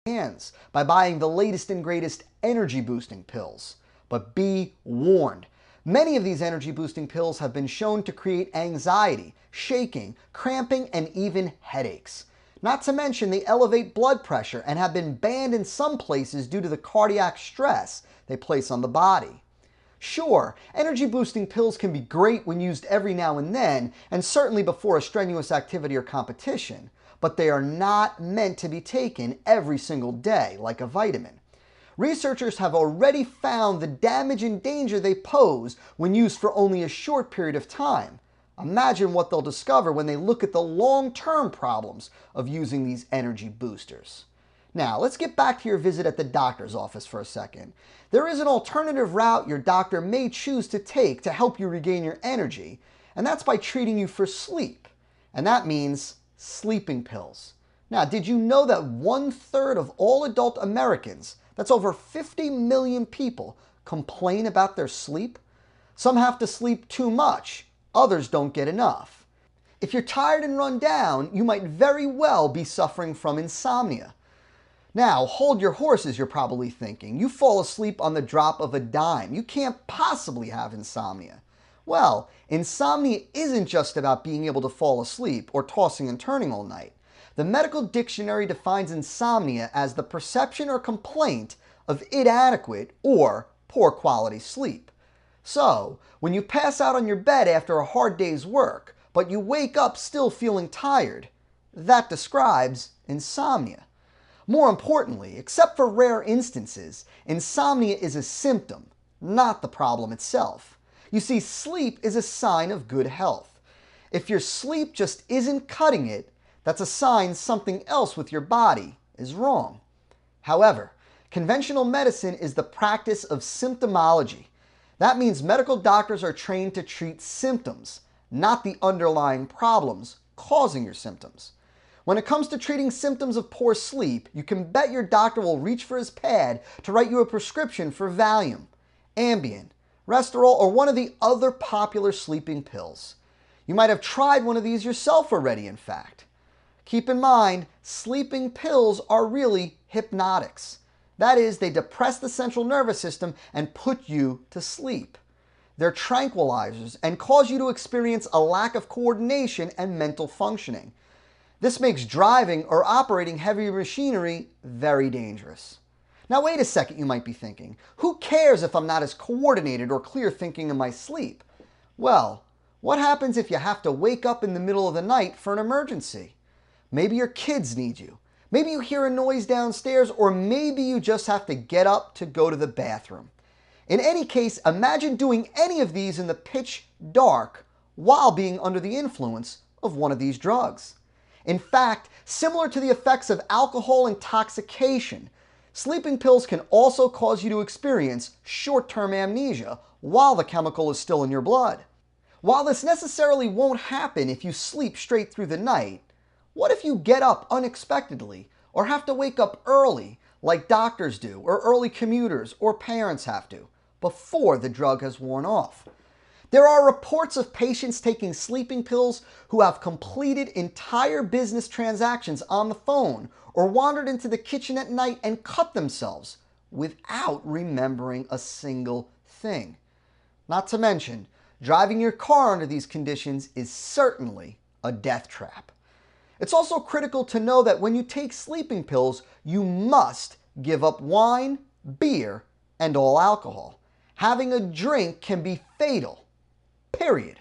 hands by buying the latest and greatest energy boosting pills. But be warned, many of these energy boosting pills have been shown to create anxiety, shaking, cramping, and even headaches. Not to mention they elevate blood pressure and have been banned in some places due to the cardiac stress they place on the body. Sure, energy boosting pills can be great when used every now and then, and certainly before a strenuous activity or competition, but they are not meant to be taken every single day like a vitamin. Researchers have already found the damage and danger they pose when used for only a short period of time. Imagine what they'll discover when they look at the long-term problems of using these energy boosters. Now, let's get back to your visit at the doctor's office for a second. There is an alternative route your doctor may choose to take to help you regain your energy, and that's by treating you for sleep. And that means sleeping pills. Now, did you know that 1/3 of all adult Americans, that's over 50 million people, complain about their sleep? Some have to sleep too much, others don't get enough. If you're tired and run down, you might very well be suffering from insomnia. Now, hold your horses, you're probably thinking. You fall asleep on the drop of a dime. You can't possibly have insomnia. Well, insomnia isn't just about being able to fall asleep or tossing and turning all night. The medical dictionary defines insomnia as the perception or complaint of inadequate or poor quality sleep. So, when you pass out on your bed after a hard day's work, but you wake up still feeling tired, that describes insomnia. More importantly, except for rare instances, insomnia is a symptom, not the problem itself. You see, sleep is a sign of good health. If your sleep just isn't cutting it, that's a sign something else with your body is wrong. However, conventional medicine is the practice of symptomology. That means medical doctors are trained to treat symptoms, not the underlying problems causing your symptoms. When it comes to treating symptoms of poor sleep, you can bet your doctor will reach for his pad to write you a prescription for Valium, Ambien, Restorol, or one of the other popular sleeping pills. You might have tried one of these yourself already, in fact. Keep in mind, sleeping pills are really hypnotics. That is, they depress the central nervous system and put you to sleep. They're tranquilizers and cause you to experience a lack of coordination and mental functioning. This makes driving or operating heavy machinery very dangerous. Now wait a second, you might be thinking. Who cares if I'm not as coordinated or clear thinking in my sleep? Well, what happens if you have to wake up in the middle of the night for an emergency? Maybe your kids need you. Maybe you hear a noise downstairs, or maybe you just have to get up to go to the bathroom. In any case, imagine doing any of these in the pitch dark while being under the influence of one of these drugs. In fact, similar to the effects of alcohol intoxication, sleeping pills can also cause you to experience short-term amnesia while the chemical is still in your blood. While this necessarily won't happen if you sleep straight through the night, what if you get up unexpectedly or have to wake up early like doctors do, or early commuters or parents have to, before the drug has worn off? There are reports of patients taking sleeping pills who have completed entire business transactions on the phone or wandered into the kitchen at night and cut themselves without remembering a single thing. Not to mention, driving your car under these conditions is certainly a death trap. It's also critical to know that when you take sleeping pills, you must give up wine, beer, and all alcohol. Having a drink can be fatal. Period.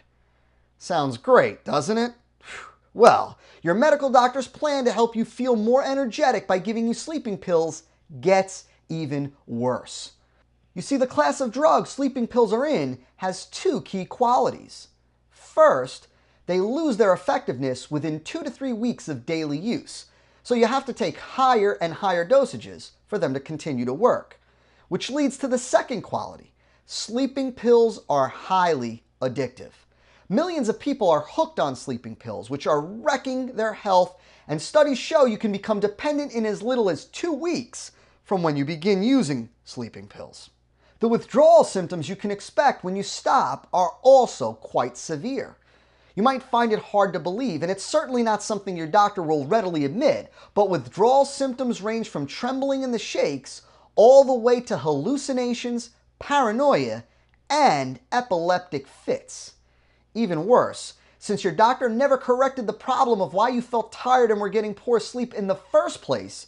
Sounds great, doesn't it? Well, your medical doctor's plan to help you feel more energetic by giving you sleeping pills gets even worse. You see, the class of drugs sleeping pills are in has two key qualities. First, they lose their effectiveness within 2 to 3 weeks of daily use, so you have to take higher and higher dosages for them to continue to work. Which leads to the second quality. Sleeping pills are highly addictive. Millions of people are hooked on sleeping pills, which are wrecking their health, and studies show you can become dependent in as little as 2 weeks from when you begin using sleeping pills. The withdrawal symptoms you can expect when you stop are also quite severe. You might find it hard to believe, and it's certainly not something your doctor will readily admit, but withdrawal symptoms range from trembling and the shakes all the way to hallucinations, paranoia, and epileptic fits. Even worse, since your doctor never corrected the problem of why you felt tired and were getting poor sleep in the first place,